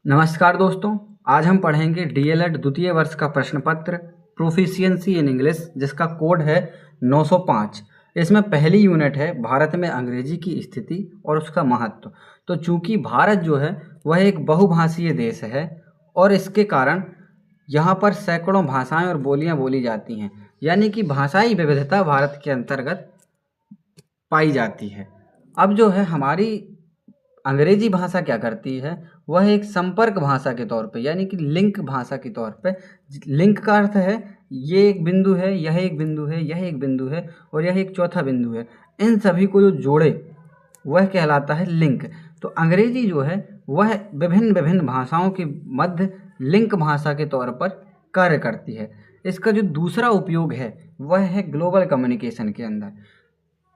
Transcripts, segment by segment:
नमस्कार दोस्तों, आज हम पढ़ेंगे डीएलएड द्वितीय वर्ष का प्रश्न पत्र प्रोफिशिएंसी इन इंग्लिश, जिसका कोड है 905। इसमें पहली यूनिट है भारत में अंग्रेजी की स्थिति और उसका महत्व। तो चूंकि भारत जो है वह एक बहुभाषीय देश है और इसके कारण यहाँ पर सैकड़ों भाषाएं और बोलियां बोली जाती हैं, यानी कि भाषाई विविधता भारत के अंतर्गत पाई जाती है। अब जो है हमारी अंग्रेजी भाषा क्या करती है, वह एक संपर्क भाषा के तौर पे, यानी कि लिंक भाषा के तौर पे। लिंक का अर्थ है ये एक बिंदु है, यह एक बिंदु है, यह एक बिंदु है और यह एक चौथा बिंदु है। इन सभी को जो जोड़े वह कहलाता है लिंक। तो अंग्रेजी जो है वह विभिन्न विभिन्न भाषाओं के मध्य लिंक भाषा के तौर पर कार्य करती है। इसका जो दूसरा उपयोग है वह है ग्लोबल कम्युनिकेशन के अंदर।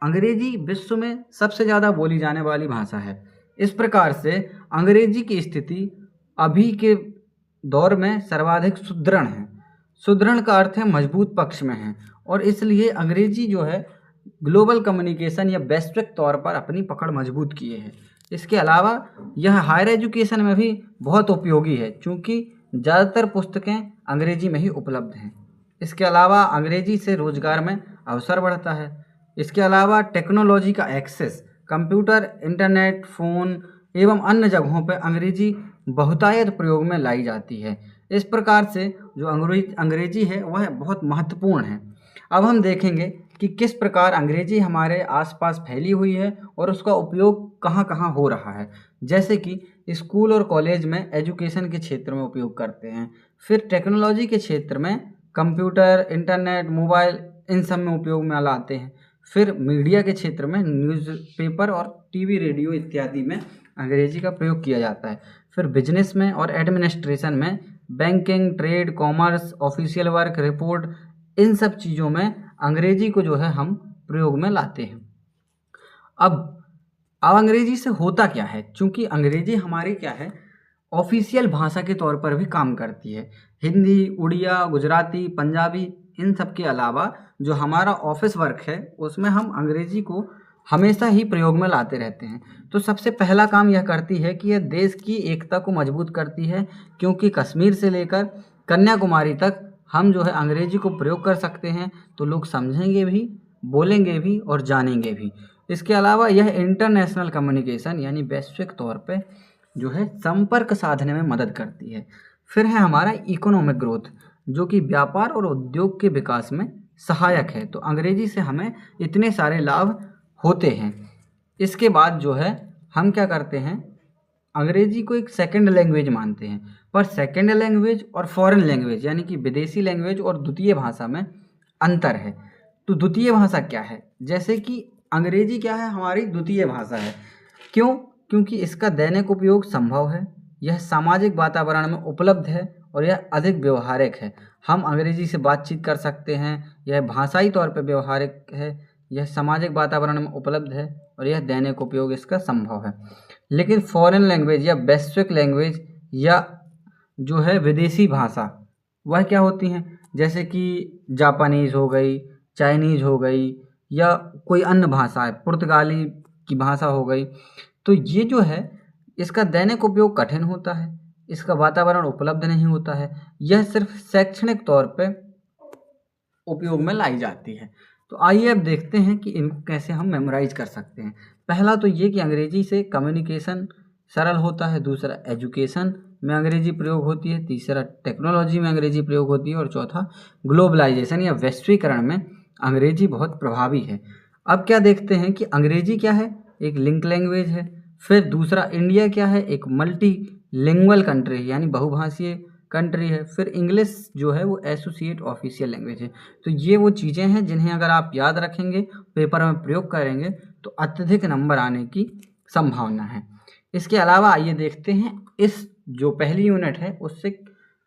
अंग्रेजी विश्व में सबसे ज़्यादा बोली जाने वाली भाषा है। इस प्रकार से अंग्रेजी की स्थिति अभी के दौर में सर्वाधिक सुदृढ़ है। सुदृढ़ का अर्थ है मजबूत पक्ष में है, और इसलिए अंग्रेजी जो है ग्लोबल कम्युनिकेशन या वैश्विक तौर पर अपनी पकड़ मजबूत किए है। इसके अलावा यह हायर एजुकेशन में भी बहुत उपयोगी है, क्योंकि ज़्यादातर पुस्तकें अंग्रेजी में ही उपलब्ध हैं। इसके अलावा अंग्रेजी से रोजगार में अवसर बढ़ता है। इसके अलावा टेक्नोलॉजी का एक्सेस, कंप्यूटर, इंटरनेट, फ़ोन एवं अन्य जगहों पर अंग्रेजी बहुतायत प्रयोग में लाई जाती है। इस प्रकार से जो अंग्रेजी है वह बहुत महत्वपूर्ण है। अब हम देखेंगे कि किस प्रकार अंग्रेजी हमारे आसपास फैली हुई है और उसका उपयोग कहाँ कहाँ हो रहा है। जैसे कि स्कूल और कॉलेज में एजुकेशन के क्षेत्र में उपयोग करते हैं, फिर टेक्नोलॉजी के क्षेत्र में कंप्यूटर, इंटरनेट, मोबाइल इन सब में उपयोग में लाते हैं, फिर मीडिया के क्षेत्र में न्यूज़पेपर और टीवी, रेडियो इत्यादि में अंग्रेजी का प्रयोग किया जाता है, फिर बिजनेस में और एडमिनिस्ट्रेशन में, banking, trade, commerce, official work, report, इन सब चीज़ों में अंग्रेजी को जो है हम प्रयोग में लाते हैं। अब अंग्रेजी से होता क्या है, चूँकि अंग्रेजी हमारी क्या है ऑफिशियल भाषा के तौर पर भी काम करती है। हिंदी, उड़िया, गुजराती, पंजाबी इन सब के अलावा जो हमारा ऑफिस वर्क है उसमें हम अंग्रेजी को हमेशा ही प्रयोग में लाते रहते हैं। तो सबसे पहला काम यह करती है कि यह देश की एकता को मजबूत करती है, क्योंकि कश्मीर से लेकर कन्याकुमारी तक हम जो है अंग्रेजी को प्रयोग कर सकते हैं, तो लोग समझेंगे भी, बोलेंगे भी और जानेंगे भी। इसके अलावा यह इंटरनेशनल कम्युनिकेशन यानी वैश्विक तौर पे जो है संपर्क साधने में मदद करती है। फिर है हमारा इकोनॉमिक ग्रोथ, जो कि व्यापार और उद्योग के विकास में सहायक है। तो अंग्रेजी से हमें इतने सारे लाभ होते हैं। इसके बाद जो है हम क्या करते हैं, अंग्रेजी को एक सेकंड लैंग्वेज मानते हैं। पर सेकंड लैंग्वेज और फॉरेन लैंग्वेज यानी कि विदेशी लैंग्वेज और द्वितीय भाषा में अंतर है। तो द्वितीय भाषा क्या है, जैसे कि अंग्रेजी क्या है हमारी द्वितीय भाषा है। क्यों? क्योंकि इसका दैनिक उपयोग संभव है, यह सामाजिक वातावरण में उपलब्ध है और यह अधिक व्यवहारिक है। हम अंग्रेजी से बातचीत कर सकते हैं, यह भाषाई तौर पर व्यवहारिक है, यह सामाजिक वातावरण में उपलब्ध है और यह दैनिक उपयोग इसका संभव है। लेकिन फॉरेन लैंग्वेज या वैश्विक लैंग्वेज या जो है विदेशी भाषा वह क्या होती हैं, जैसे कि जापानीज़ हो गई, चाइनीज़ हो गई या कोई अन्य भाषा है, पुर्तगाली की भाषा हो गई। तो ये जो है इसका दैनिक उपयोग कठिन होता है, इसका वातावरण उपलब्ध नहीं होता है, यह सिर्फ शैक्षणिक तौर पे उपयोग में लाई जाती है। तो आइए अब देखते हैं कि इनको कैसे हम मेमोराइज कर सकते हैं। पहला तो ये कि अंग्रेजी से कम्युनिकेशन सरल होता है, दूसरा एजुकेशन में अंग्रेजी प्रयोग होती है, तीसरा टेक्नोलॉजी में अंग्रेजी प्रयोग होती है और चौथा ग्लोबलाइजेशन या वैश्वीकरण में अंग्रेजी बहुत प्रभावी है। अब क्या देखते हैं कि अंग्रेजी क्या है, एक लिंक लैंग्वेज है। फिर दूसरा इंडिया क्या है, एक मल्टी लिंगुअल कंट्री है यानी बहुभाषीय कंट्री है। फिर इंग्लिश जो है वो एसोसिएट ऑफिशियल लैंग्वेज है। तो ये वो चीज़ें हैं जिन्हें अगर आप याद रखेंगे, पेपर में प्रयोग करेंगे तो अत्यधिक नंबर आने की संभावना है। इसके अलावा आइए देखते हैं इस जो पहली यूनिट है उससे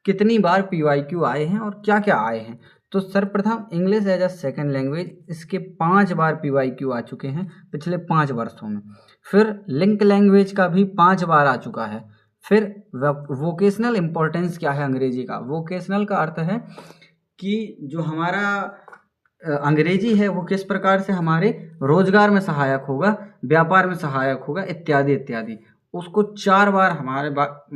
कितनी बार PYQ आए हैं और क्या क्या आए हैं। तो सर्वप्रथम English as a second language, इसके 5 बार PYQ आ चुके हैं पिछले 5 वर्षों में। फिर लिंक लैंग्वेज का भी 5 बार आ चुका है। फिर वोकेशनल इम्पोर्टेंस क्या है अंग्रेजी का, वोकेशनल का अर्थ है कि जो हमारा अंग्रेजी है वो किस प्रकार से हमारे रोजगार में सहायक होगा, व्यापार में सहायक होगा, इत्यादि इत्यादि। उसको 4 बार हमारे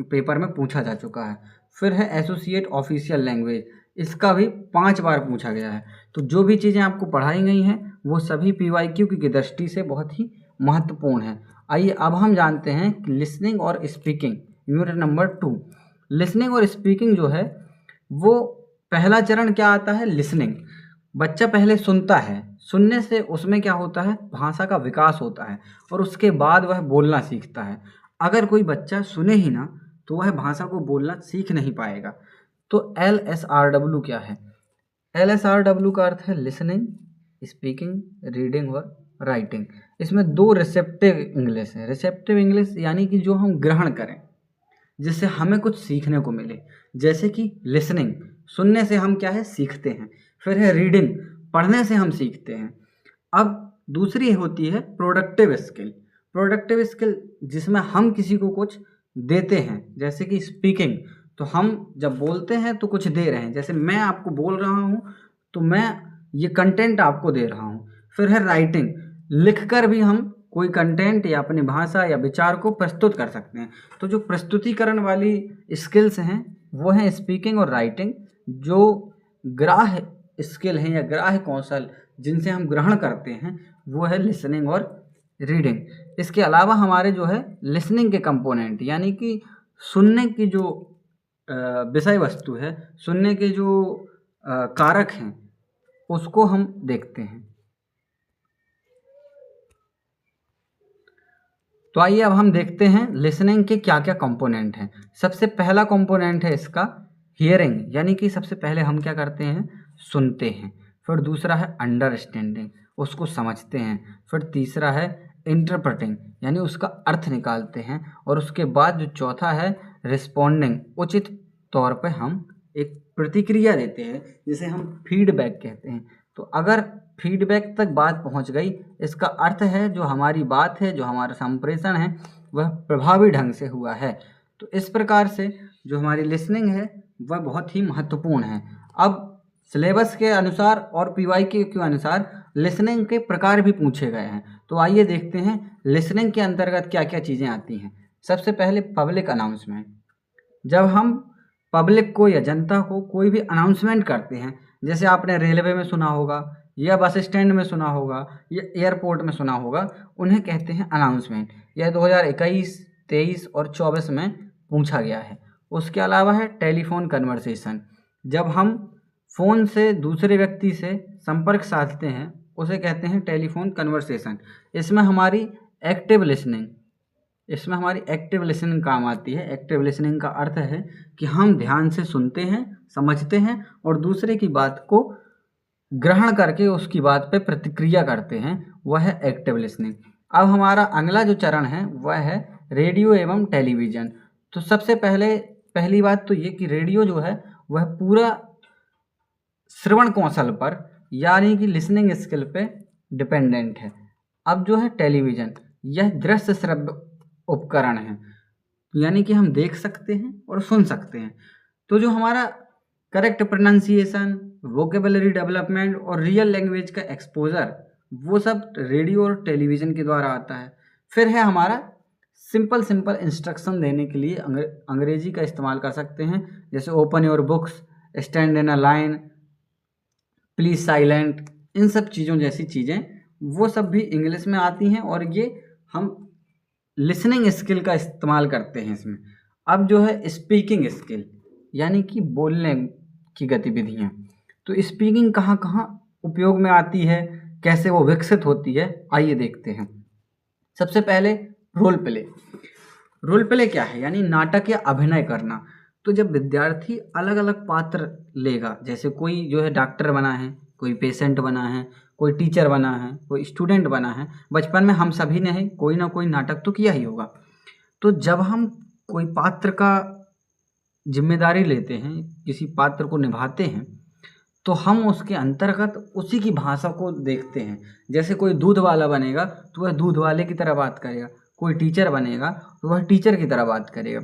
पेपर में पूछा जा चुका है। फिर है एसोसिएट ऑफिशियल लैंग्वेज, इसका भी 5 बार पूछा गया है। तो जो भी चीज़ें आपको पढ़ाई गई हैं वो सभी पीवाईक्यू की दृष्टि से बहुत ही महत्वपूर्ण है। आइए अब हम जानते हैं कि लिसनिंग और स्पीकिंग, यूनिट नंबर 2। लिसनिंग और स्पीकिंग जो है वो पहला चरण क्या आता है, लिसनिंग। बच्चा पहले सुनता है, सुनने से उसमें क्या होता है, भाषा का विकास होता है और उसके बाद वह बोलना सीखता है। अगर कोई बच्चा सुने ही ना तो वह भाषा को बोलना सीख नहीं पाएगा। तो LSRW क्या है? LSRW का अर्थ है लिसनिंग, स्पीकिंग, रीडिंग और राइटिंग। इसमें 2 रिसेप्टिव इंग्लिश है। रिसेप्टिव इंग्लिश यानी कि जो हम ग्रहण करें, जिससे हमें कुछ सीखने को मिले। जैसे कि लिसनिंग, सुनने से हम क्या है, सीखते हैं। फिर है रीडिंग, पढ़ने से हम सीखते हैं। अब दूसरी होती है प्रोडक्टिव स्किल। प्रोडक्टिव स्किल जिसमें हम किसी को कुछ देते हैं। जैसे कि स्पीकिंग, तो हम जब बोलते हैं तो कुछ दे रहे हैं। जैसे मैं आपको बोल रहा हूँ तो मैं ये कंटेंट आपको दे रहा हूँ। फिर है राइटिंग, लिखकर भी हम कोई कंटेंट या अपनी भाषा या विचार को प्रस्तुत कर सकते हैं। तो जो प्रस्तुतिकरण वाली स्किल्स हैं वो हैं स्पीकिंग और राइटिंग। जो ग्राह्य स्किल हैं या ग्राह्य कौशल जिनसे हम ग्रहण करते हैं वो है लिसनिंग और रीडिंग। इसके अलावा हमारे जो है लिसनिंग के कंपोनेंट यानी कि सुनने की जो विषय वस्तु है, सुनने के जो कारक हैं उसको हम देखते हैं। तो आइए अब हम देखते हैं लिसनिंग के क्या क्या कंपोनेंट हैं। सबसे पहला कंपोनेंट है इसका हियरिंग, यानी कि सबसे पहले हम क्या करते हैं, सुनते हैं। फिर दूसरा है अंडरस्टैंडिंग, उसको समझते हैं। फिर तीसरा है इंटरप्रेटिंग, यानी उसका अर्थ निकालते हैं। और उसके बाद जो चौथा है रिस्पॉन्डिंग, उचित तौर पे हम एक प्रतिक्रिया देते हैं जिसे हम फीडबैक कहते हैं। तो अगर फीडबैक तक बात पहुंच गई, इसका अर्थ है जो हमारी बात है, जो हमारा संप्रेषण है वह प्रभावी ढंग से हुआ है। तो इस प्रकार से जो हमारी लिसनिंग है वह बहुत ही महत्वपूर्ण है। अब सिलेबस के अनुसार और पीवाईक्यू के अनुसार लिसनिंग के प्रकार भी पूछे गए हैं। तो आइए देखते हैं लिसनिंग के अंतर्गत क्या क्या चीज़ें आती हैं। सबसे पहले पब्लिक अनाउंसमेंट। जब हम पब्लिक को या जनता को कोई भी अनाउंसमेंट करते हैं, जैसे आपने रेलवे में सुना होगा या बस स्टैंड में सुना होगा या एयरपोर्ट में सुना होगा, उन्हें कहते हैं अनाउंसमेंट। यह 2021, 23 और 24 में पूछा गया है। उसके अलावा है टेलीफोन कन्वर्सेशन। जब हम फ़ोन से दूसरे व्यक्ति से संपर्क साधते हैं उसे कहते हैं टेलीफोन कन्वर्सेशन। इसमें हमारी एक्टिव लिसनिंग काम आती है। एक्टिव लिसनिंग का अर्थ है कि हम ध्यान से सुनते हैं, समझते हैं और दूसरे की बात को ग्रहण करके उसकी बात पे प्रतिक्रिया करते हैं, वह है एक्टिव लिसनिंग। अब हमारा अगला जो चरण है वह है रेडियो एवं टेलीविज़न। तो सबसे पहली बात तो ये कि रेडियो जो है वह पूरा श्रवण कौशल पर यानी कि लिसनिंग स्किल पे डिपेंडेंट है। अब जो है टेलीविज़न, यह दृश्य श्रव्य उपकरण है, यानी कि हम देख सकते हैं और सुन सकते हैं। तो जो हमारा करेक्ट प्रोनाउंसिएशन, वोकेबलरी डेवलपमेंट और रियल लैंग्वेज का एक्सपोजर, वो सब रेडियो और टेलीविज़न के द्वारा आता है। फिर है हमारा सिंपल इंस्ट्रक्शन देने के लिए अंग्रेजी का इस्तेमाल कर सकते हैं, जैसे open your books, stand in a line, please silent. इन सब चीज़ों जैसी चीज़ें वो सब भी इंग्लिश में आती हैं और ये हम लिसनिंग स्किल का इस्तेमाल करते हैं इसमें। अब जो है स्पीकिंग स्किल यानी कि बोलने की गतिविधियाँ। तो स्पीकिंग कहाँ कहाँ उपयोग में आती है, कैसे वो विकसित होती है, आइए देखते हैं। सबसे पहले रोल प्ले। रोल प्ले क्या है, यानी नाटक या अभिनय करना। तो जब विद्यार्थी अलग अलग पात्र लेगा, जैसे कोई जो है डॉक्टर बना है, कोई पेशेंट बना है, कोई टीचर बना है, कोई स्टूडेंट बना है। बचपन में हम सभी ने कोई ना कोई नाटक तो किया ही होगा। तो जब हम कोई पात्र का जिम्मेदारी लेते हैं, किसी पात्र को निभाते हैं, तो हम उसके अंतर्गत उसी की भाषा को देखते हैं। जैसे कोई दूध वाला बनेगा तो वह दूध वाले की तरह बात करेगा, कोई टीचर बनेगा तो वह टीचर की तरह बात करेगा।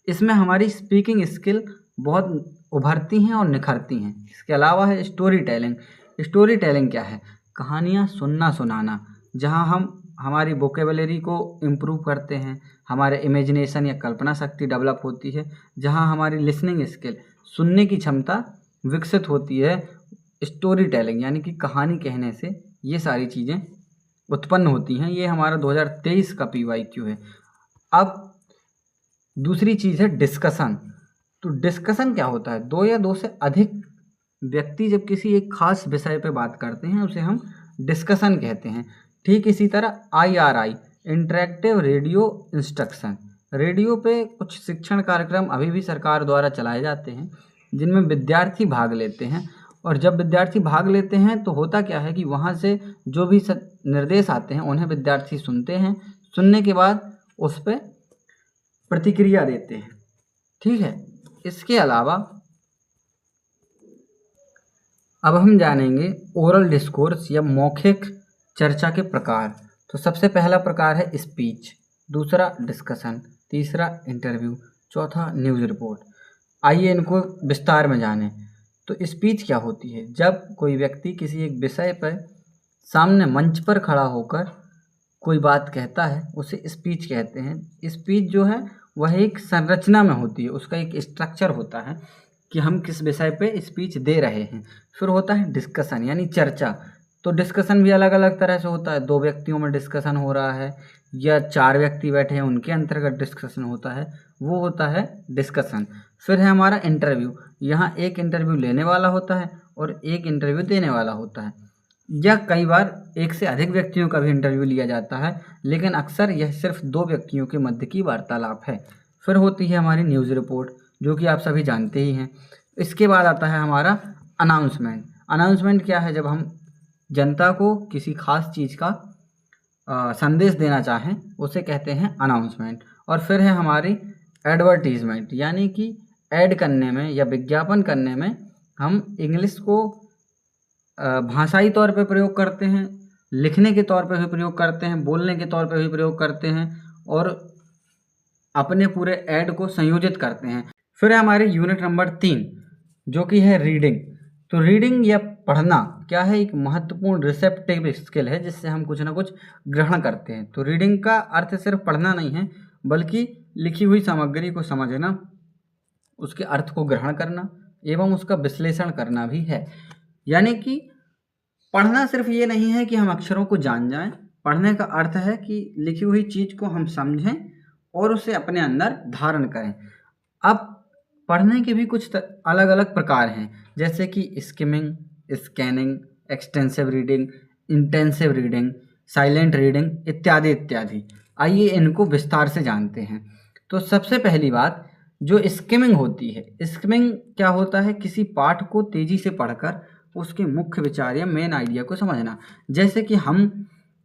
इसमें हमारी स्पीकिंग स्किल बहुत उभरती हैं और निखरती हैं। इसके अलावा है स्टोरी टेलिंग। स्टोरी टेलिंग क्या है, कहानियाँ सुनना सुनाना, जहाँ हम हमारी वोकेबलरी को इम्प्रूव करते हैं, हमारे इमेजिनेशन या कल्पना शक्ति डेवलप होती है, जहाँ हमारी लिसनिंग स्किल, सुनने की क्षमता विकसित होती है, स्टोरी टेलिंग यानी कि कहानी कहने से ये सारी चीज़ें उत्पन्न होती हैं। ये हमारा 2023 का PYQ है। अब दूसरी चीज़ है डिस्कशन। तो डिस्कशन क्या होता है? दो या दो से अधिक व्यक्ति जब किसी एक खास विषय पे बात करते हैं उसे हम डिस्कशन कहते हैं। ठीक इसी तरह IRI, interactive radio instruction. Radio पे कुछ शिक्षण कार्यक्रम अभी भी सरकार द्वारा चलाए जाते हैं जिनमें विद्यार्थी भाग लेते हैं, और जब विद्यार्थी भाग लेते हैं तो होता क्या है कि वहाँ से जो भी निर्देश आते हैं उन्हें विद्यार्थी सुनते हैं, सुनने के बाद उस पर प्रतिक्रिया देते हैं। ठीक है, इसके अलावा अब हम जानेंगे ओरल डिस्कोर्स या मौखिक चर्चा के प्रकार। तो सबसे पहला प्रकार है स्पीच, दूसरा डिस्कशन, तीसरा इंटरव्यू, चौथा न्यूज़ रिपोर्ट। आइए इनको विस्तार में जानें। तो स्पीच क्या होती है? जब कोई व्यक्ति किसी एक विषय पर सामने मंच पर खड़ा होकर कोई बात कहता है उसे स्पीच कहते हैं। स्पीच जो है वह एक संरचना में होती है, उसका एक स्ट्रक्चर होता है कि हम किस विषय पे स्पीच दे रहे हैं। फिर होता है डिस्कशन यानी चर्चा। तो डिस्कशन भी अलग अलग तरह से होता है, 2 व्यक्तियों में डिस्कशन हो रहा है या 4 व्यक्ति बैठे हैं उनके अंतर्गत डिस्कशन होता है, वो होता है डिस्कशन। फिर है हमारा इंटरव्यू, यहाँ एक इंटरव्यू लेने वाला होता है और एक इंटरव्यू देने वाला होता है, या कई बार एक से अधिक व्यक्तियों का भी इंटरव्यू लिया जाता है, लेकिन अक्सर यह सिर्फ 2 व्यक्तियों के मध्य की वार्तालाप है। फिर होती है हमारी न्यूज़ रिपोर्ट, जो कि आप सभी जानते ही हैं। इसके बाद आता है हमारा अनाउंसमेंट। अनाउंसमेंट क्या है? जब हम जनता को किसी खास चीज़ का संदेश देना चाहें उसे कहते हैं अनाउंसमेंट। और फिर है हमारी एडवर्टीजमेंट, यानी कि ऐड करने में या विज्ञापन करने में हम इंग्लिश को भाषाई तौर पे प्रयोग करते हैं, लिखने के तौर पे भी प्रयोग करते हैं, बोलने के तौर पे भी प्रयोग करते हैं और अपने पूरे ऐड को संयोजित करते हैं। फिर है हमारे यूनिट नंबर 3 जो कि है रीडिंग। तो रीडिंग या पढ़ना क्या है? एक महत्वपूर्ण रिसेप्टिव स्किल है जिससे हम कुछ ना कुछ ग्रहण करते हैं। तो रीडिंग का अर्थ सिर्फ पढ़ना नहीं है, बल्कि लिखी हुई सामग्री को समझना, उसके अर्थ को ग्रहण करना एवं उसका विश्लेषण करना भी है। यानी कि पढ़ना सिर्फ ये नहीं है कि हम अक्षरों को जान जाएं, पढ़ने का अर्थ है कि लिखी हुई चीज़ को हम समझें और उसे अपने अंदर धारण करें। अब पढ़ने के भी कुछ अलग अलग प्रकार हैं, जैसे कि skimming, scanning, extensive reading, intensive reading, silent reading इत्यादि इत्यादि। आइए इनको विस्तार से जानते हैं। तो सबसे पहली बात जो स्किमिंग होती है, स्किमिंग क्या होता है? किसी पाठ को तेज़ी से पढ़कर उसके मुख्य विचार या मेन आइडिया को समझना। जैसे कि हम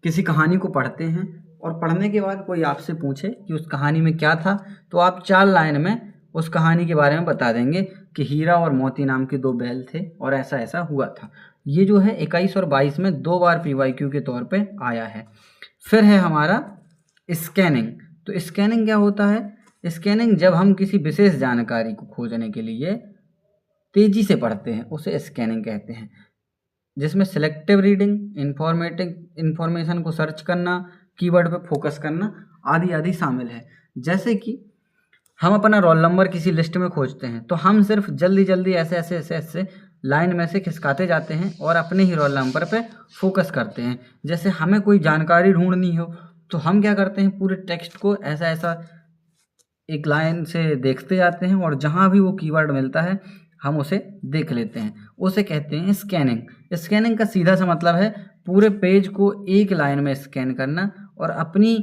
किसी कहानी को पढ़ते हैं और पढ़ने के बाद कोई आपसे पूछे कि उस कहानी में क्या था, तो आप 4 लाइन में उस कहानी के बारे में बता देंगे कि हीरा और मोती नाम के 2 बैल थे और ऐसा ऐसा हुआ था। ये जो है 21 और 22 में 2 बार PYQ के तौर पे आया है। फिर है हमारा स्कैनिंग। तो स्कैनिंग क्या होता है? स्कैनिंग जब हम किसी विशेष जानकारी को खोजने के लिए तेज़ी से पढ़ते हैं उसे स्कैनिंग कहते हैं, जिसमें सिलेक्टिव रीडिंग, इंफॉर्मेशन को सर्च करना, कीवर्ड पे फोकस करना आदि आदि शामिल है। जैसे कि हम अपना रोल नंबर किसी लिस्ट में खोजते हैं तो हम सिर्फ जल्दी जल्दी ऐसे लाइन में से खिसकाते जाते हैं और अपने ही रोल नंबर पे फोकस करते हैं। जैसे हमें कोई जानकारी ढूंढनी हो तो हम क्या करते हैं, पूरे टेक्स्ट को ऐसा एक लाइन से देखते जाते हैं और जहाँ भी वो कीवर्ड मिलता है हम उसे देख लेते हैं, उसे कहते हैं स्कैनिंग। स्कैनिंग का सीधा सा मतलब है पूरे पेज को एक लाइन में स्कैन करना और अपनी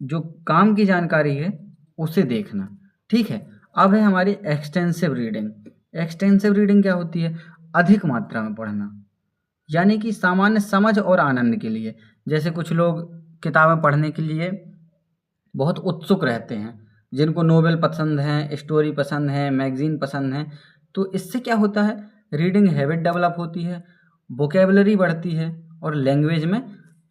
जो काम की जानकारी है उसे देखना। ठीक है, अब है हमारी एक्सटेंसिव रीडिंग। एक्सटेंसिव रीडिंग क्या होती है? अधिक मात्रा में पढ़ना, यानी कि सामान्य समझ और आनंद के लिए। जैसे कुछ लोग किताबें पढ़ने के लिए बहुत उत्सुक रहते हैं, जिनको नोवेल पसंद हैं, स्टोरी पसंद है, मैगजीन पसंद है। तो इससे क्या होता है? रीडिंग हैबिट डेवलप होती है, वोकेबलरी बढ़ती है और लैंग्वेज में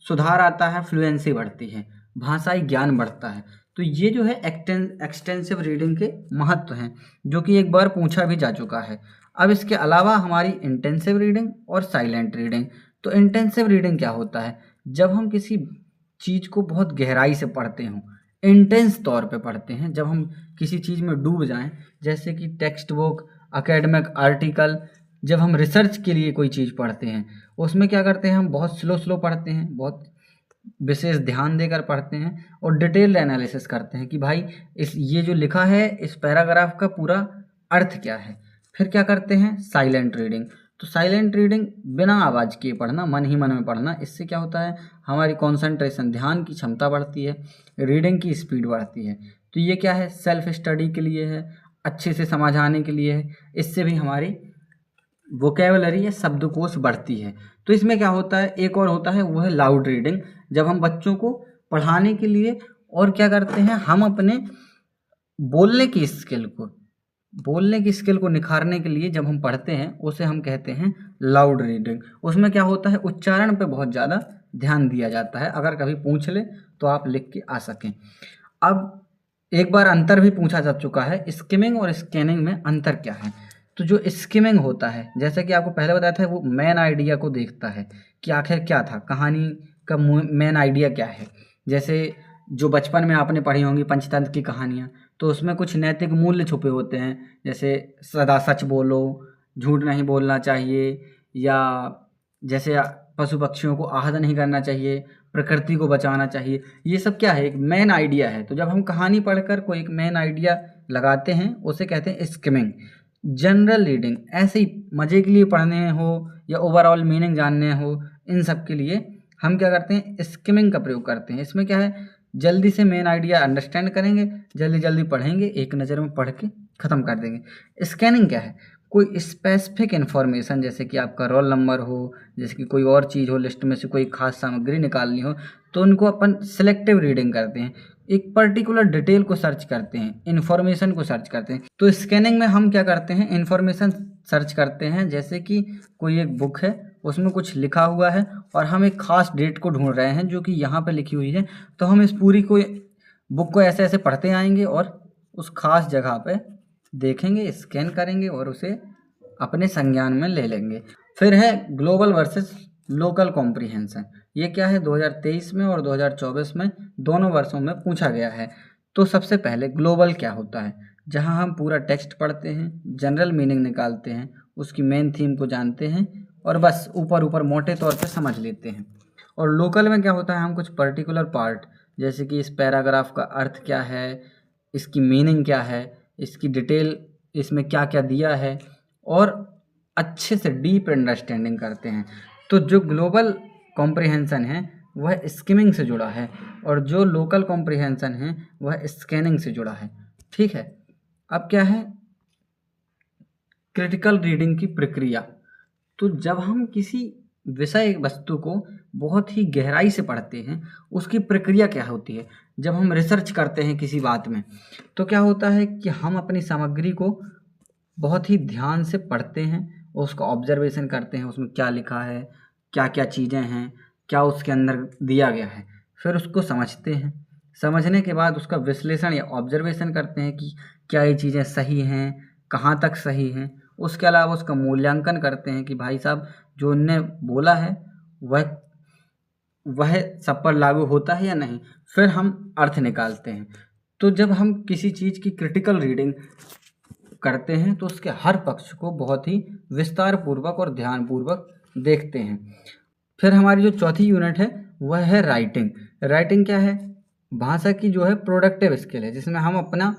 सुधार आता है, फ्लुएंसी बढ़ती है, भाषाई ज्ञान बढ़ता है। तो ये जो है एक्सटेंसिव रीडिंग के महत्व हैं, जो कि एक बार पूछा भी जा चुका है। अब इसके अलावा हमारी इंटेंसिव रीडिंग और साइलेंट रीडिंग। तो इंटेंसिव रीडिंग क्या होता है? जब हम किसी चीज़ को बहुत गहराई से पढ़ते हों, इंटेंस तौर पे पढ़ते हैं, जब हम किसी चीज़ में डूब जाएं, जैसे कि टेक्स्ट बुक, एकेडमिक आर्टिकल, जब हम रिसर्च के लिए कोई चीज़ पढ़ते हैं उसमें क्या करते हैं, हम बहुत स्लो पढ़ते हैं, बहुत विशेष ध्यान देकर पढ़ते हैं और डिटेल्ड एनालिसिस करते हैं कि भाई ये जो लिखा है इस पैराग्राफ का पूरा अर्थ क्या है। फिर क्या करते हैं, साइलेंट रीडिंग। तो साइलेंट रीडिंग बिना आवाज़ किए पढ़ना, मन ही मन में पढ़ना। इससे क्या होता है, हमारी कंसंट्रेशन, ध्यान की क्षमता बढ़ती है, रीडिंग की स्पीड बढ़ती है। तो ये क्या है, सेल्फ स्टडी के लिए है, अच्छे से समझ आने के लिए है। इससे भी हमारी वोकेबलरी या शब्दकोश बढ़ती है। तो इसमें क्या होता है, एक और होता है, वो है लाउड रीडिंग। जब हम बच्चों को पढ़ाने के लिए और क्या करते हैं, हम अपने बोलने की स्किल को निखारने के लिए जब हम पढ़ते हैं उसे हम कहते हैं लाउड रीडिंग। उसमें क्या होता है, उच्चारण पे बहुत ज़्यादा ध्यान दिया जाता है। अगर कभी पूछ ले तो आप लिख के आ सकें। अब एक बार अंतर भी पूछा जा चुका है, स्किमिंग और स्कैनिंग में अंतर क्या है। तो जो स्किमिंग होता है, जैसे कि आपको पहले बताया था, वो मेन आइडिया को देखता है कि आखिर क्या था, कहानी का मेन आइडिया क्या है। जैसे जो बचपन में आपने पढ़ी होंगी पंचतंत्र की कहानियाँ, तो उसमें कुछ नैतिक मूल्य छुपे होते हैं, जैसे सदा सच बोलो, झूठ नहीं बोलना चाहिए, या जैसे पशु पक्षियों को आहत नहीं करना चाहिए, प्रकृति को बचाना चाहिए। ये सब क्या है, एक मेन आइडिया है। तो जब हम कहानी पढ़कर कोई एक मेन आइडिया लगाते हैं उसे कहते हैं स्किमिंग। जनरल रीडिंग ऐसे ही मज़े के लिए पढ़ने हो या ओवरऑल मीनिंग जानने हो, इन सब के लिए हम क्या करते हैं, स्किमिंग का प्रयोग करते हैं। इसमें क्या है, जल्दी से मेन आइडिया अंडरस्टैंड करेंगे, जल्दी जल्दी पढ़ेंगे, एक नज़र में पढ़ के ख़त्म कर देंगे। स्कैनिंग क्या है, कोई स्पेसिफिक इन्फॉर्मेशन, जैसे कि आपका रोल नंबर हो, जैसे कि कोई और चीज़ हो, लिस्ट में से कोई खास सामग्री निकालनी हो, तो उनको अपन सिलेक्टिव रीडिंग करते हैं, एक पर्टिकुलर डिटेल को सर्च करते हैं, इन्फॉर्मेशन को सर्च करते हैं। तो स्कैनिंग में हम क्या करते हैं, इन्फॉर्मेशन सर्च करते हैं। जैसे कि कोई एक बुक है, उसमें कुछ लिखा हुआ है और हम एक ख़ास डेट को ढूंढ रहे हैं जो कि यहाँ पे लिखी हुई है, तो हम इस पूरी को बुक को ऐसे ऐसे पढ़ते आएंगे और उस खास जगह पे देखेंगे, स्कैन करेंगे और उसे अपने संज्ञान में ले लेंगे। फिर है ग्लोबल वर्सेस लोकल कॉम्प्रिहेंशन। ये क्या है, 2023 में और 2024 में दोनों वर्षों में पूछा गया है। तो सबसे पहले ग्लोबल क्या होता है, जहां हम पूरा टेक्स्ट पढ़ते हैं, जनरल मीनिंग निकालते हैं, उसकी मेन थीम को जानते हैं और बस ऊपर ऊपर मोटे तौर पे समझ लेते हैं। और लोकल में क्या होता है, हम कुछ पर्टिकुलर पार्ट, जैसे कि इस पैराग्राफ का अर्थ क्या है, इसकी मीनिंग क्या है, इसकी डिटेल, इसमें क्या क्या दिया है, और अच्छे से डीप अंडरस्टैंडिंग करते हैं। तो जो ग्लोबल कॉम्प्रिहेंशन है वह स्किमिंग से जुड़ा है और जो लोकल कॉम्प्रिहेंशन है वह स्कैनिंग से जुड़ा है। ठीक है, अब क्या है, क्रिटिकल रीडिंग की प्रक्रिया। तो जब हम किसी विषय वस्तु को बहुत ही गहराई से पढ़ते हैं, उसकी प्रक्रिया क्या होती है। जब हम रिसर्च करते हैं किसी बात में, तो क्या होता है कि हम अपनी सामग्री को बहुत ही ध्यान से पढ़ते हैं, उसका ऑब्जर्वेशन करते हैं, उसमें क्या लिखा है, क्या क्या चीज़ें हैं, क्या उसके अंदर दिया गया है। फिर उसको समझते हैं, समझने के बाद उसका विश्लेषण या ऑब्जर्वेशन करते हैं कि क्या ये चीज़ें सही हैं, कहाँ तक सही हैं। उसके अलावा उसका मूल्यांकन करते हैं कि भाई साहब जो उनने बोला है वह सब पर लागू होता है या नहीं। फिर हम अर्थ निकालते हैं। तो जब हम किसी चीज़ की क्रिटिकल रीडिंग करते हैं तो उसके हर पक्ष को बहुत ही विस्तार पूर्वक और ध्यानपूर्वक देखते हैं। फिर हमारी जो चौथी यूनिट है वह है राइटिंग। राइटिंग क्या है, भाषा की जो है प्रोडक्टिव स्किल है, जिसमें हम अपना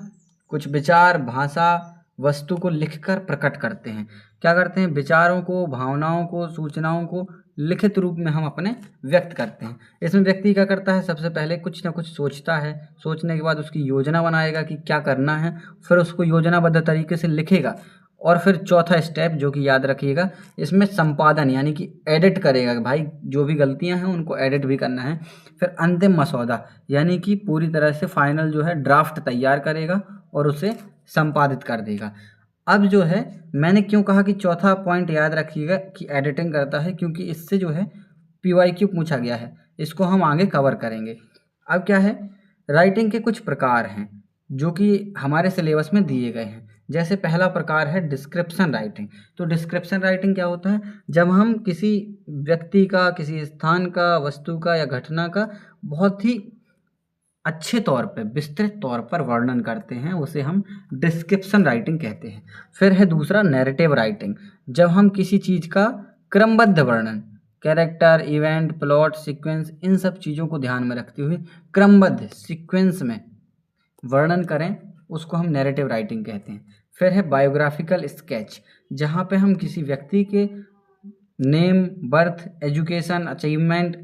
कुछ विचार, भाषा, वस्तु को लिखकर प्रकट करते हैं। क्या करते हैं, विचारों को, भावनाओं को, सूचनाओं को लिखित रूप में हम अपने व्यक्त करते हैं। इसमें व्यक्ति क्या करता है, सबसे पहले कुछ ना कुछ सोचता है, सोचने के बाद उसकी योजना बनाएगा कि क्या करना है, फिर उसको योजनाबद्ध तरीके से लिखेगा। और फिर चौथा स्टेप जो कि याद रखिएगा, इसमें संपादन यानी कि एडिट करेगा, भाई जो भी गलतियां हैं उनको एडिट भी करना है। फिर अंतिम मसौदा यानी कि पूरी तरह से फाइनल जो है ड्राफ्ट तैयार करेगा और उसे संपादित कर देगा। अब जो है, मैंने क्यों कहा कि चौथा पॉइंट याद रखिएगा कि एडिटिंग करता है, क्योंकि इससे जो है PYQ पूछा गया है, इसको हम आगे कवर करेंगे। अब क्या है, राइटिंग के कुछ प्रकार हैं जो कि हमारे सिलेबस में दिए गए हैं। जैसे पहला प्रकार है डिस्क्रिप्शन राइटिंग। तो डिस्क्रिप्शन राइटिंग क्या होता है, जब हम किसी व्यक्ति का, किसी स्थान का, वस्तु का या घटना का बहुत ही अच्छे तौर पे विस्तृत तौर पर वर्णन करते हैं, उसे हम डिस्क्रिप्शन राइटिंग कहते हैं। फिर है दूसरा नैरेटिव राइटिंग, जब हम किसी चीज़ का क्रमबद्ध वर्णन, कैरेक्टर, इवेंट, प्लॉट, सीक्वेंस, इन सब चीज़ों को ध्यान में रखते हुए क्रमबद्ध सीक्वेंस में वर्णन करें, उसको हम नैरेटिव राइटिंग कहते हैं। फिर है बायोग्राफिकल स्केच, जहाँ पे हम किसी व्यक्ति के नेम, बर्थ, एजुकेशन, अचीवमेंट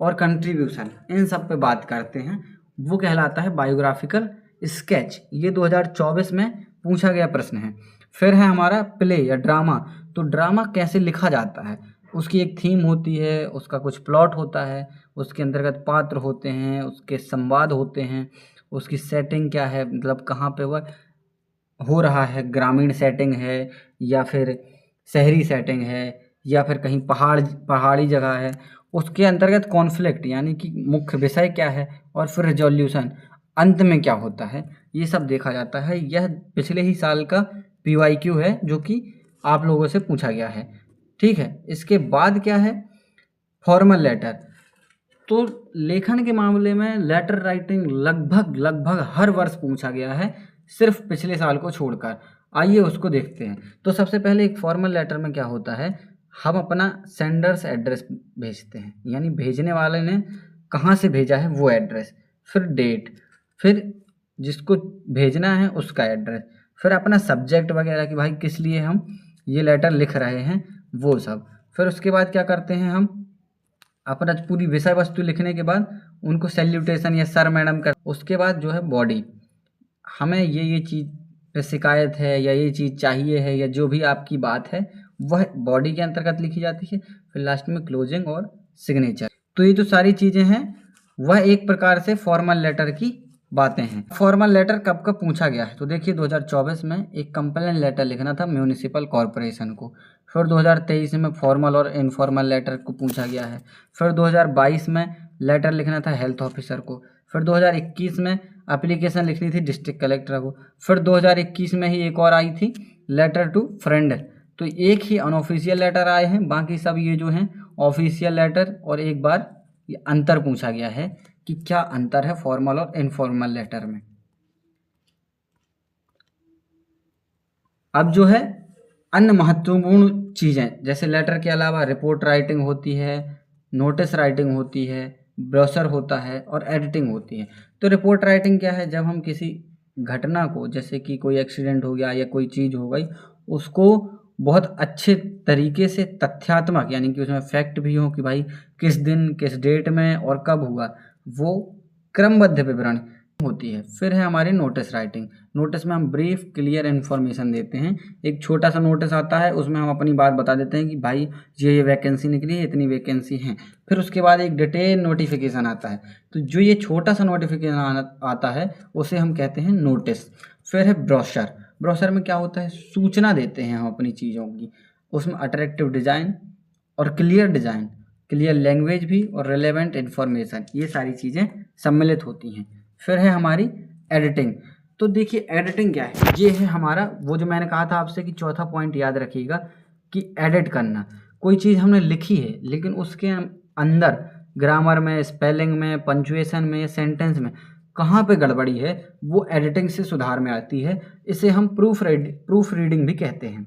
और कंट्रीब्यूशन, इन सब पे बात करते हैं, वो कहलाता है बायोग्राफिकल स्केच। ये 2024 में पूछा गया प्रश्न है। फिर है हमारा प्ले या ड्रामा, तो ड्रामा कैसे लिखा जाता है, उसकी एक थीम होती है, उसका कुछ प्लॉट होता है, उसके अंतर्गत पात्र होते हैं, उसके संवाद होते हैं, उसकी सेटिंग क्या है, मतलब कहाँ पे वह हो रहा है, ग्रामीण सेटिंग है या फिर शहरी सेटिंग है या फिर कहीं पहाड़ी जगह है, उसके अंतर्गत कॉन्फ्लिक्ट यानी कि मुख्य विषय क्या है और फिर रिजोल्यूशन अंत में क्या होता है, ये सब देखा जाता है। यह पिछले ही साल का PYQ है जो कि आप लोगों से पूछा गया है। ठीक है, इसके बाद क्या है, फॉर्मल लेटर। तो लेखन के मामले में लेटर राइटिंग लगभग हर वर्ष पूछा गया है, सिर्फ पिछले साल को छोड़कर। आइए उसको देखते हैं। तो सबसे पहले एक फॉर्मल लेटर में क्या होता है, हम अपना सेंडर्स एड्रेस भेजते हैं, यानी भेजने वाले ने कहाँ से भेजा है वो एड्रेस, फिर डेट, फिर जिसको भेजना है उसका एड्रेस, फिर अपना सब्जेक्ट वगैरह कि भाई किस लिए हम ये लेटर लिख रहे हैं वो सब। फिर उसके बाद क्या करते हैं, हम अपना पूरी विषय वस्तु लिखने के बाद उनको सैल्यूटेशन या सर मैडम कर, उसके बाद जो है बॉडी, हमें ये चीज़ पे शिकायत है या ये चीज़ चाहिए है या जो भी आपकी बात है वह बॉडी के अंतर्गत लिखी जाती है। फिर लास्ट में क्लोजिंग और सिग्नेचर। तो ये जो सारी चीज़ें हैं वह एक प्रकार से फॉर्मल लेटर की बातें हैं। फॉर्मल लेटर कब कब पूछा गया है, तो देखिए 2024 में एक कंप्लेंट लेटर लिखना था म्यूनिसिपल कॉरपोरेशन को। फिर 2023 में फॉर्मल और इनफॉर्मल लेटर को पूछा गया है। फिर 2022 में लेटर लिखना था हेल्थ ऑफिसर को। फिर 2021 में एप्लीकेशन लिखनी थी डिस्ट्रिक्ट कलेक्टर को। फिर 2021 में ही एक और आई थी लेटर टू फ्रेंड। तो एक ही अनऑफिशियल लेटर आए हैं, बाकी सब ये जो हैं ऑफिशियल लेटर। और एक बार ये अंतर पूछा गया है कि क्या अंतर है फॉर्मल और इनफॉर्मल लेटर में। अब जो है अन्य महत्वपूर्ण चीज़ें, जैसे लेटर के अलावा रिपोर्ट राइटिंग होती है, नोटिस राइटिंग होती है, ब्रोशर होता है और एडिटिंग होती है। तो रिपोर्ट राइटिंग क्या है, जब हम किसी घटना को, जैसे कि कोई एक्सीडेंट हो गया या कोई चीज़ हो गई, उसको बहुत अच्छे तरीके से तथ्यात्मक, यानी कि उसमें फैक्ट भी हो कि भाई किस दिन किस डेट में और कब हुआ, वो क्रमबद्ध विवरण होती है। फिर है हमारी नोटिस राइटिंग। नोटिस में हम ब्रीफ क्लियर इन्फॉर्मेशन देते हैं। एक छोटा सा नोटिस आता है, उसमें हम अपनी बात बता देते हैं कि भाई ये वैकेंसी निकली है, इतनी वैकेंसी हैं। फिर उसके बाद एक डिटेल नोटिफिकेशन आता है। तो जो ये छोटा सा नोटिफिकेशन आता है उसे हम कहते हैं नोटिस। फिर है ब्रोशर। ब्रोशर में क्या होता है, सूचना देते हैं हम अपनी चीज़ों की। उसमें अट्रैक्टिव डिज़ाइन और क्लियर डिज़ाइन, क्लियर लैंग्वेज भी और रिलेवेंट इन्फॉर्मेशन, ये सारी चीज़ें सम्मिलित होती हैं। फिर है हमारी एडिटिंग। तो देखिए एडिटिंग क्या है, ये है हमारा वो जो मैंने कहा था आपसे कि चौथा पॉइंट याद रखिएगा कि एडिट करना। कोई चीज़ हमने लिखी है लेकिन उसके अंदर ग्रामर में, स्पेलिंग में, पंचुएशन में, सेंटेंस में कहाँ पे गड़बड़ी है, वो एडिटिंग से सुधार में आती है। इसे हम प्रूफ रीडिंग भी कहते हैं।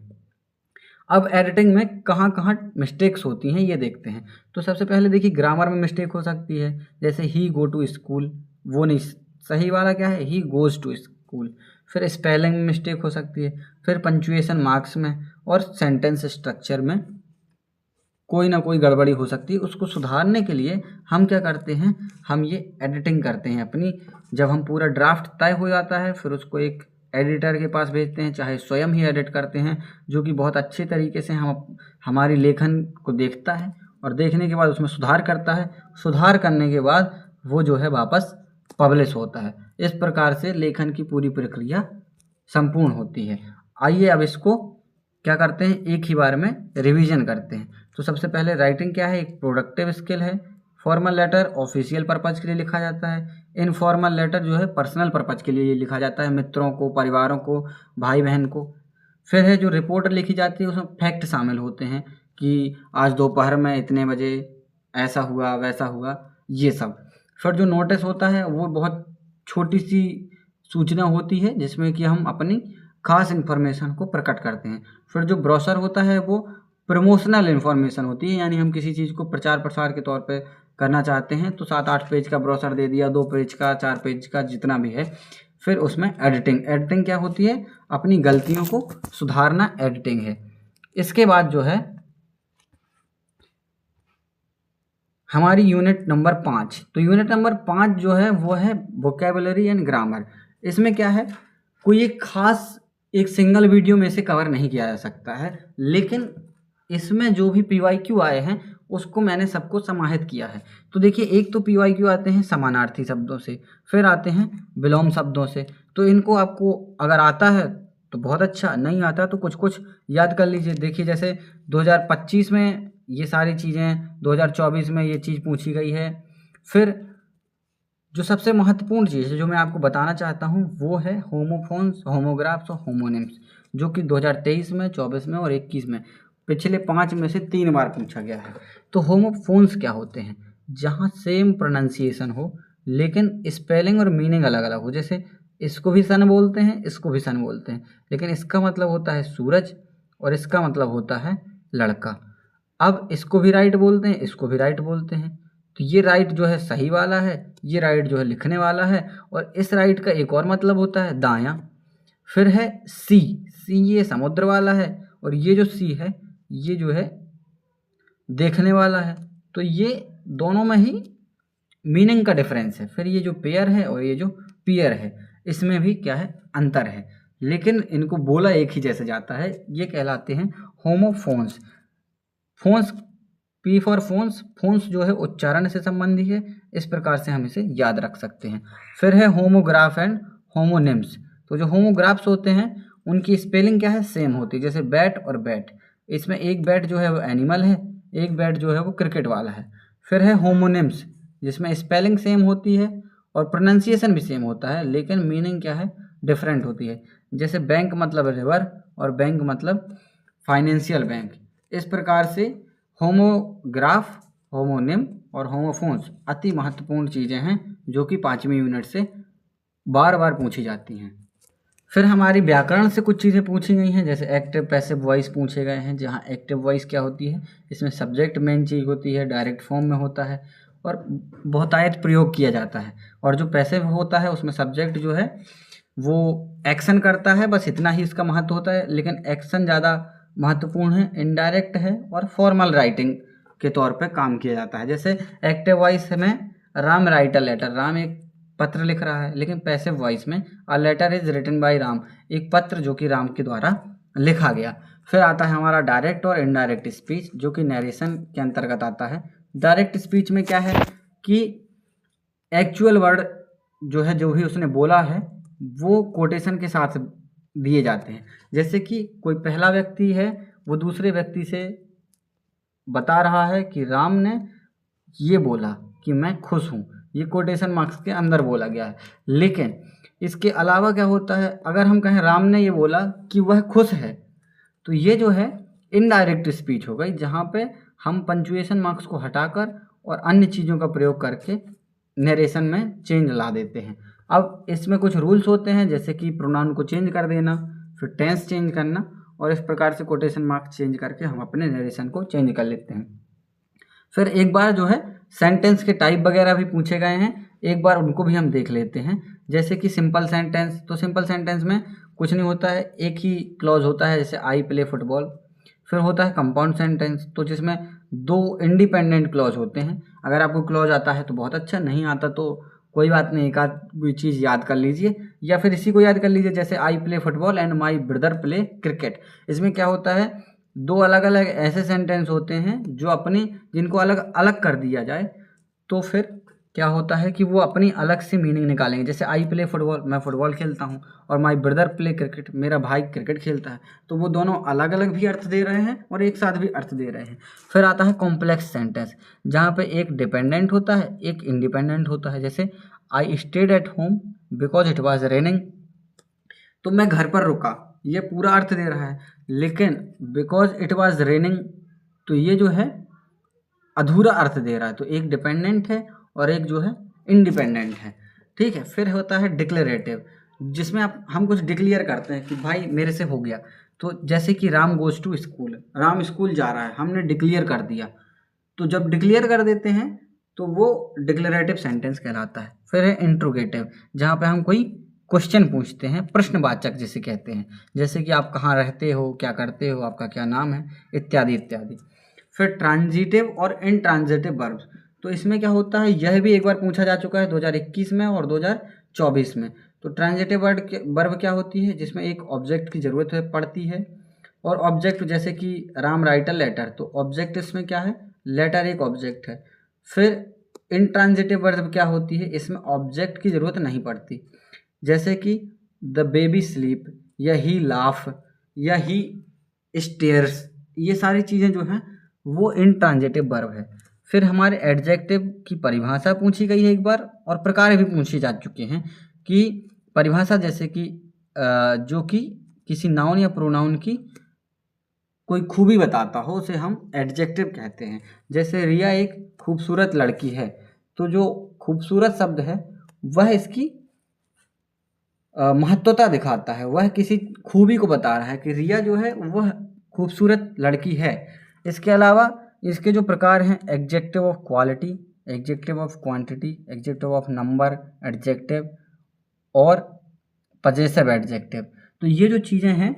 अब एडिटिंग में कहाँ कहाँ मिस्टेक्स होती हैं ये देखते हैं। तो सबसे पहले देखिए ग्रामर में मिस्टेक हो सकती है, जैसे ही गो टू स्कूल, वो नहीं, सही वाला क्या है, ही गोज़ टू स्कूल। फिर स्पेलिंग में मिस्टेक हो सकती है। फिर पंचुएशन मार्क्स में और सेंटेंस स्ट्रक्चर में कोई ना कोई गड़बड़ी हो सकती है। उसको सुधारने के लिए हम क्या करते हैं, हम ये एडिटिंग करते हैं अपनी। जब हम पूरा ड्राफ्ट तय हो जाता है फिर उसको एक एडिटर के पास भेजते हैं, चाहे स्वयं ही एडिट करते हैं, जो कि बहुत अच्छे तरीके से हमारी लेखन को देखता है और देखने के बाद उसमें सुधार करता है। सुधार करने के बाद वो जो है वापस पब्लिश होता है। इस प्रकार से लेखन की पूरी प्रक्रिया संपूर्ण होती है। आइए अब इसको क्या करते हैं, एक ही बार में रिवीजन करते हैं। तो सबसे पहले राइटिंग क्या है, एक प्रोडक्टिव स्किल है। फॉर्मल लेटर ऑफिशियल पर्पज़ के लिए लिखा जाता है। इनफॉर्मल लेटर जो है पर्सनल पर्पज़ के लिए लिखा जाता है, मित्रों को, परिवारों को, भाई बहन को। फिर है जो रिपोर्ट लिखी जाती है उसमें फैक्ट शामिल होते हैं कि आज दोपहर में इतने बजे ऐसा हुआ वैसा हुआ, ये सब। फिर जो नोटिस होता है वो बहुत छोटी सी सूचना होती है जिसमें कि हम अपनी खास इन्फॉर्मेशन को प्रकट करते हैं। फिर जो ब्रोशर होता है वो प्रमोशनल इन्फॉर्मेशन होती है, यानी हम किसी चीज़ को प्रचार प्रसार के तौर पे करना चाहते हैं तो 7-8 पेज का ब्रोशर दे दिया, 2 पेज का, 4 पेज का, जितना भी है। फिर उसमें एडिटिंग क्या होती है, अपनी गलतियों को सुधारना एडिटिंग है। इसके बाद जो है हमारी यूनिट नंबर 5। तो यूनिट नंबर 5 जो है वो है वोकेबुलरी एंड ग्रामर। इसमें क्या है, कोई एक खास एक सिंगल वीडियो में से कवर नहीं किया जा सकता है, लेकिन इसमें जो भी PYQ आए हैं उसको मैंने सबको समाहित किया है। तो देखिए, एक तो PYQ आते हैं समानार्थी शब्दों से, फिर आते हैं विलोम शब्दों से। तो इनको आपको अगर आता है तो बहुत अच्छा, नहीं आता तो कुछ कुछ याद कर लीजिए। देखिए, जैसे 2025 में ये सारी चीज़ें, 2024 में ये चीज़ पूछी गई है। फिर जो सबसे महत्वपूर्ण चीज़ है जो मैं आपको बताना चाहता हूँ वो है होमोफोन्स, होमोग्राफ्स और होमोनिम्स, जो कि 2023 में, 24 में और 21 में पिछले 5 में से 3 बार पूछा गया है। तो होमोफोन्स क्या होते हैं, जहाँ सेम प्रोनाउंसिएशन हो लेकिन स्पेलिंग और मीनिंग अलग अलग हो। जैसे इसको भी सन बोलते हैं, इसको भी सन बोलते हैं, लेकिन इसका मतलब होता है सूरज और इसका मतलब होता है लड़का। अब इसको भी राइट बोलते हैं, इसको भी राइट बोलते हैं। तो ये राइट जो है सही वाला है, ये राइट जो है लिखने वाला है, और इस राइट का एक और मतलब होता है दायां। फिर है सी, सी ये समुद्र वाला है, और ये जो सी है ये जो है देखने वाला है। तो ये दोनों में ही मीनिंग का डिफरेंस है। फिर ये जो पेयर है और ये जो पियर है, इसमें भी क्या है, अंतर है, लेकिन इनको बोला एक ही जैसे जाता है। ये कहलाते हैं homophones. Phones, P for phones, phones जो है उच्चारण से संबंधी है, इस प्रकार से हम इसे याद रख सकते हैं। फिर है होमोग्राफ एंड होमोनिम्स। तो जो होमोग्राफ्स होते हैं उनकी स्पेलिंग क्या है, सेम होती है। जैसे बैट और बैट, इसमें एक बैट जो है वो एनिमल है, एक बैट जो है वो क्रिकेट वाला है। फिर है होमोनिम्स, जिसमें स्पेलिंग सेम होती है और प्रोनाउंसिएशन भी सेम होता है, लेकिन मीनिंग क्या है, डिफरेंट होती है। जैसे बैंक मतलब रिवर और बैंक मतलब फाइनेंशियल बैंक। इस प्रकार से होमोग्राफ, होमोनिम और होमोफोन्स अति महत्वपूर्ण चीज़ें हैं जो कि 5वीं यूनिट से बार बार पूछी जाती हैं। फिर हमारी व्याकरण से कुछ चीज़ें पूछी गई हैं, जैसे एक्टिव पैसिव वॉइस पूछे गए हैं। जहाँ एक्टिव वॉइस क्या होती है, इसमें सब्जेक्ट मेन चीज़ होती है, डायरेक्ट फॉर्म में होता है और बहुतायत प्रयोग किया जाता है। और जो पैसिव होता है उसमें सब्जेक्ट जो है वो एक्शन करता है, बस इतना ही इसका महत्व होता है, लेकिन एक्शन ज़्यादा महत्वपूर्ण है, इनडायरेक्ट है और फॉर्मल राइटिंग के तौर पे काम किया जाता है। जैसे एक्टिव वॉइस में Ram write a letter, Ram एक पत्र लिख रहा है, लेकिन पैसिव वॉइस में a letter is written by Ram, एक पत्र जो कि राम के द्वारा लिखा गया। फिर आता है हमारा डायरेक्ट और इनडायरेक्ट स्पीच, जो कि नरेशन के अंतर्गत आता है। डायरेक्ट स्पीच में क्या है कि एक्चुअल वर्ड जो है, जो भी उसने बोला है वो कोटेशन के साथ दिए जाते हैं। जैसे कि कोई पहला व्यक्ति है, वो दूसरे व्यक्ति से बता रहा है कि राम ने ये बोला कि मैं खुश हूँ, ये कोटेशन मार्क्स के अंदर बोला गया है। लेकिन इसके अलावा क्या होता है, अगर हम कहें राम ने ये बोला कि वह खुश है, तो ये जो है इनडायरेक्ट स्पीच हो गई, जहाँ पे हम पंचुएशन मार्क्स को हटाकर और अन्य चीज़ों का प्रयोग करके नरेशन में चेंज ला देते हैं। अब इसमें कुछ रूल्स होते हैं, जैसे कि प्रोनाउन को चेंज कर देना, फिर टेंस चेंज करना, और इस प्रकार से कोटेशन मार्क्स चेंज करके हम अपने नरेशन को चेंज कर लेते हैं। फिर एक बार जो है सेंटेंस के टाइप वगैरह भी पूछे गए हैं, एक बार उनको भी हम देख लेते हैं। जैसे कि सिंपल सेंटेंस, तो सिंपल सेंटेंस में कुछ नहीं होता है, एक ही क्लॉज होता है, जैसे आई प्ले फुटबॉल। फिर होता है कंपाउंड सेंटेंस, तो जिसमें 2 इंडिपेंडेंट क्लॉज होते हैं। अगर आपको क्लॉज आता है तो बहुत अच्छा, नहीं आता तो कोई बात नहीं, एक आध कोई चीज़ याद कर लीजिए, या फिर इसी को याद कर लीजिए, जैसे I play football and my brother play cricket. इसमें क्या होता है, 2 अलग अलग ऐसे सेंटेंस होते हैं जो अपनी, जिनको अलग अलग कर दिया जाए तो फिर क्या होता है कि वो अपनी अलग से मीनिंग निकालेंगे। जैसे आई प्ले फुटबॉल, मैं फुटबॉल खेलता हूँ, और माई ब्रदर प्ले क्रिकेट, मेरा भाई क्रिकेट खेलता है। तो वो दोनों अलग अलग भी अर्थ दे रहे हैं और एक साथ भी अर्थ दे रहे हैं। फिर आता है कॉम्प्लेक्स सेंटेंस, जहाँ पे एक डिपेंडेंट होता है, एक इंडिपेंडेंट होता है। जैसे I stayed at home because it was raining, तो मैं घर पर रुका, ये पूरा अर्थ दे रहा है, लेकिन बिकॉज इट वॉज रेनिंग, तो ये जो है अधूरा अर्थ दे रहा है। तो एक डिपेंडेंट है और एक जो है इंडिपेंडेंट है। ठीक है। फिर होता है डिक्लेरेटिव, जिसमें हम कुछ डिक्लेयर करते हैं कि भाई मेरे से हो गया। तो जैसे कि Ram goes to school, Ram school जा रहा है, हमने डिक्लेयर कर दिया। तो जब डिक्लेयर कर देते हैं तो वो डिक्लेरेटिव सेंटेंस कहलाता है। फिर है इंट्रोगेटिव, जहाँ पे हम कोई क्वेश्चन पूछते हैं, प्रश्नवाचक जिसे कहते हैं, जैसे कि आप कहाँ रहते हो, क्या करते हो, आपका क्या नाम है, इत्यादि इत्यादि। फिर ट्रांजिटिव और इनट्रांजिटिव वर्ब्स, तो इसमें क्या होता है, यह भी एक बार पूछा जा चुका है 2021 में और 2024 में। तो ट्रांजिटिव वर्ब क्या होती है, जिसमें एक ऑब्जेक्ट की ज़रूरत पड़ती है, और ऑब्जेक्ट जैसे कि राम राइट अ लेटर, तो ऑब्जेक्ट इसमें क्या है, लेटर एक ऑब्जेक्ट है। फिर इनट्रांजिटिव वर्ब क्या होती है, इसमें ऑब्जेक्ट की ज़रूरत नहीं पड़ती, जैसे कि द बेबी स्लीप, या ही लाफ, या ही स्टेयर्स, ये सारी चीज़ें जो हैं वो इनट्रांजिटिव वर्ब है। फिर हमारे एडजेक्टिव की परिभाषा पूछी गई है एक बार, और प्रकार भी पूछे जा चुके हैं कि परिभाषा जैसे कि जो कि किसी नाउन या प्रोनाउन की कोई खूबी बताता हो उसे हम एडजेक्टिव कहते हैं। जैसे रिया एक खूबसूरत लड़की है, तो जो खूबसूरत शब्द है वह इसकी महत्वता दिखाता है, वह किसी खूबी को बता रहा है कि रिया जो है वह खूबसूरत लड़की है। इसके अलावा इसके जो प्रकार हैं, adjective of quality, adjective of quantity, adjective of number, adjective और पजेसिव एडजेक्टिव। तो ये जो चीज़ें हैं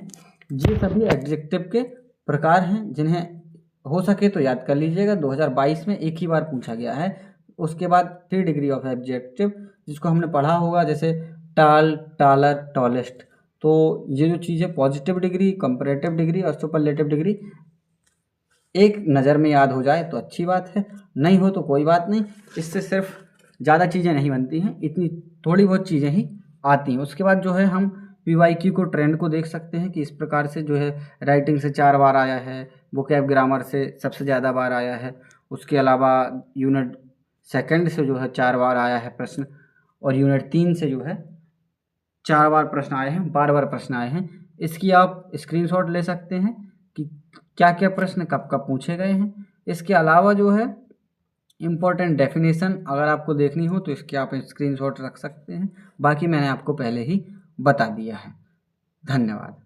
ये सभी एडजेक्टिव के प्रकार हैं, जिन्हें हो सके तो याद कर लीजिएगा। 2022 में एक ही बार पूछा गया है। उसके बाद 3 डिग्री ऑफ एडजेक्टिव, जिसको हमने पढ़ा होगा, जैसे टाल, टालर, टॉलेस्ट। तो ये जो चीज़ें पॉजिटिव डिग्री, कंपैरेटिव डिग्री और सुपरलेटिव डिग्री एक नज़र में याद हो जाए तो अच्छी बात है, नहीं हो तो कोई बात नहीं। इससे सिर्फ ज़्यादा चीज़ें नहीं बनती हैं, इतनी थोड़ी बहुत चीज़ें ही आती हैं। उसके बाद जो है हम PYQ को ट्रेंड को देख सकते हैं कि इस प्रकार से जो है राइटिंग से 4 बार आया है, वोकैब ग्रामर से सबसे ज़्यादा बार आया है। उसके अलावा यूनिट 2 से जो है 4 बार आया है प्रश्न, और यूनिट 3 से जो है 4 बार प्रश्न आए हैं, बार प्रश्न आए हैं। इसकी आप स्क्रीनशॉट ले सकते हैं कि क्या क्या प्रश्न कब कब पूछे गए हैं। इसके अलावा जो है इम्पोर्टेंट डेफिनेशन अगर आपको देखनी हो तो इसके आप स्क्रीनशॉट रख सकते हैं। बाकी मैंने आपको पहले ही बता दिया है। धन्यवाद।